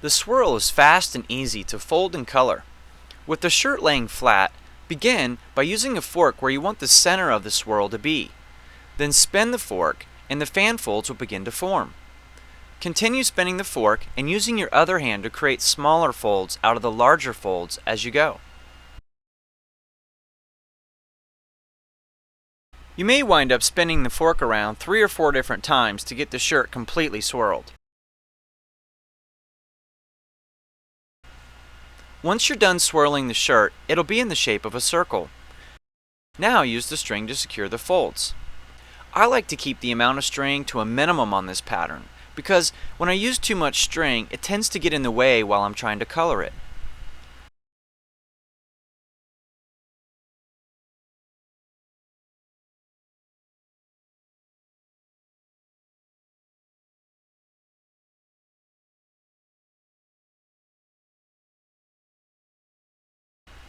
The swirl is fast and easy to fold and color. With the shirt laying flat, begin by using a fork where you want the center of the swirl to be. Then spin the fork and the fan folds will begin to form. Continue spinning the fork and using your other hand to create smaller folds out of the larger folds as you go. You may wind up spinning the fork around 3 or 4 different times to get the shirt completely swirled. Once you're done swirling the shirt, it'll be in the shape of a circle. Now use the string to secure the folds. I like to keep the amount of string to a minimum on this pattern because when I use too much string, it tends to get in the way while I'm trying to color it.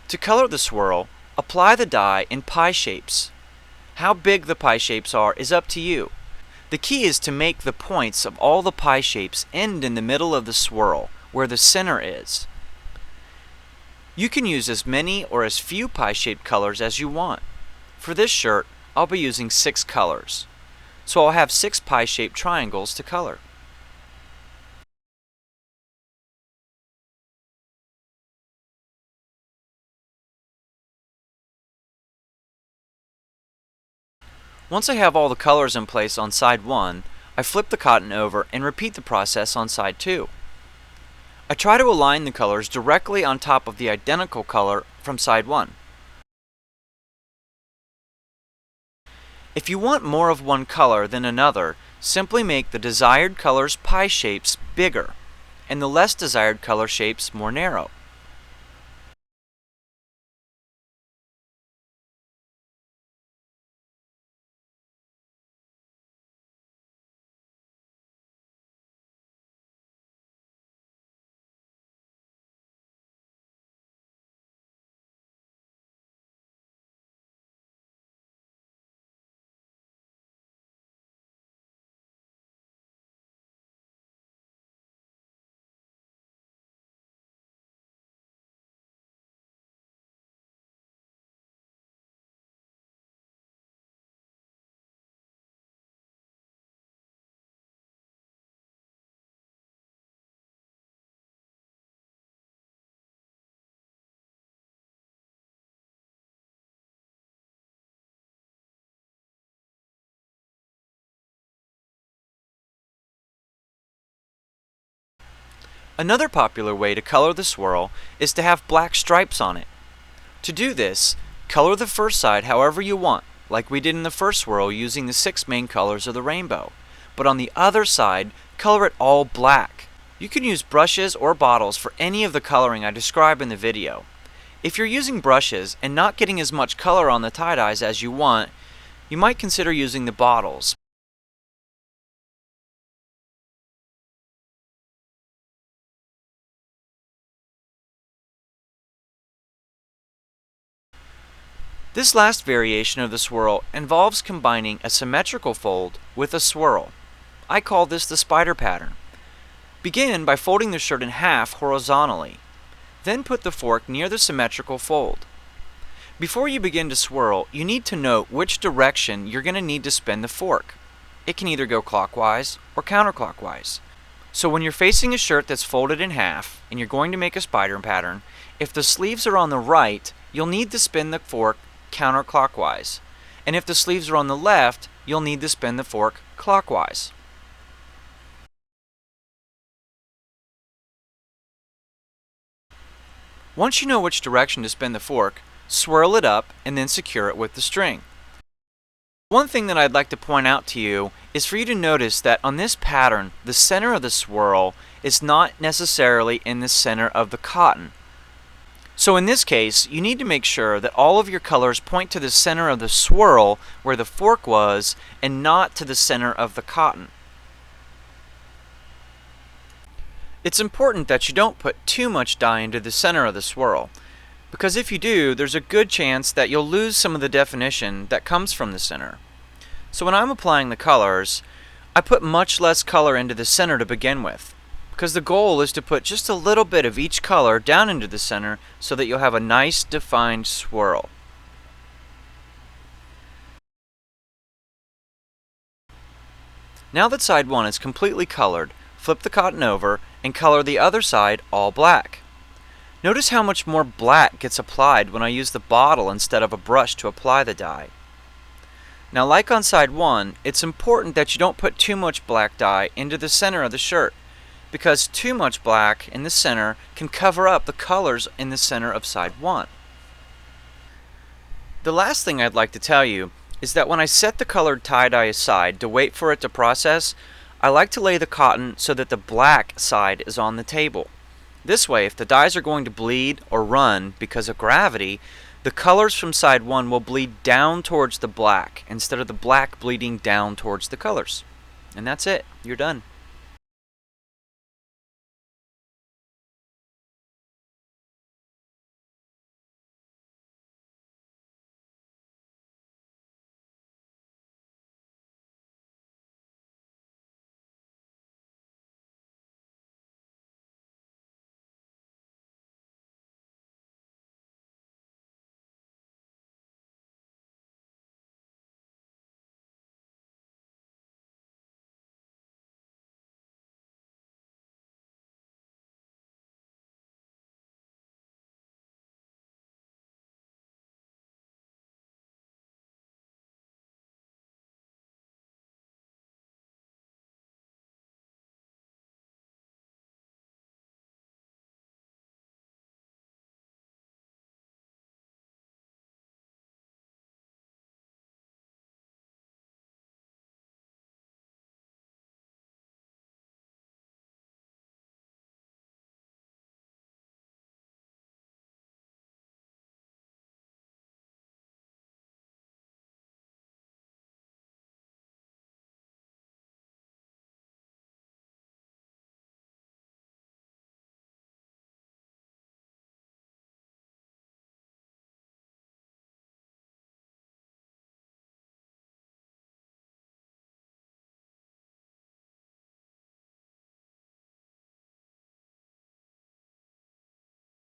To color the swirl, apply the dye in pie shapes. How big the pie shapes are is up to you. The key is to make the points of all the pie shapes end in the middle of the swirl, where the center is. You can use as many or as few pie-shaped colors as you want. For this shirt, I'll be using 6 colors. So I'll have 6 pie-shaped triangles to color. Once I have all the colors in place on side 1, I flip the cotton over and repeat the process on side 2. I try to align the colors directly on top of the identical color from side 1. If you want more of one color than another, simply make the desired color's pie shapes bigger and the less desired color shapes more narrow. Another popular way to color the swirl is to have black stripes on it. To do this, color the first side however you want, like we did in the first swirl using the 6 main colors of the rainbow. But on the other side, color it all black. You can use brushes or bottles for any of the coloring I describe in the video. If you're using brushes and not getting as much color on the tie-dyes as you want, you might consider using the bottles. This last variation of the swirl involves combining a symmetrical fold with a swirl. I call this the spider pattern. Begin by folding the shirt in half horizontally. Then put the fork near the symmetrical fold. Before you begin to swirl, you need to note which direction you're going to need to spin the fork. It can either go clockwise or counterclockwise. So when you're facing a shirt that's folded in half and you're going to make a spider pattern, if the sleeves are on the right, you'll need to spin the fork counterclockwise. And if the sleeves are on the left, you'll need to spin the fork clockwise. Once you know which direction to spin the fork, swirl it up and then secure it with the string. One thing that I'd like to point out to you is for you to notice that on this pattern, the center of the swirl is not necessarily in the center of the cotton. So in this case, you need to make sure that all of your colors point to the center of the swirl where the fork was and not to the center of the cotton. It's important that you don't put too much dye into the center of the swirl, because if you do, there's a good chance that you'll lose some of the definition that comes from the center. So when I'm applying the colors, I put much less color into the center to begin with. because the goal is to put just a little bit of each color down into the center so that you'll have a nice defined swirl. Now that side 1 is completely colored, flip the cotton over and color the other side all black. Notice how much more black gets applied when I use the bottle instead of a brush to apply the dye. Now, like on side 1, it's important that you don't put too much black dye into the center of the shirt, because too much black in the center can cover up the colors in the center of side 1. The last thing I'd like to tell you is that when I set the colored tie-dye aside to wait for it to process, I like to lay the cotton so that the black side is on the table. This way, if the dyes are going to bleed or run because of gravity, the colors from side 1 will bleed down towards the black instead of the black bleeding down towards the colors. And that's it. You're done.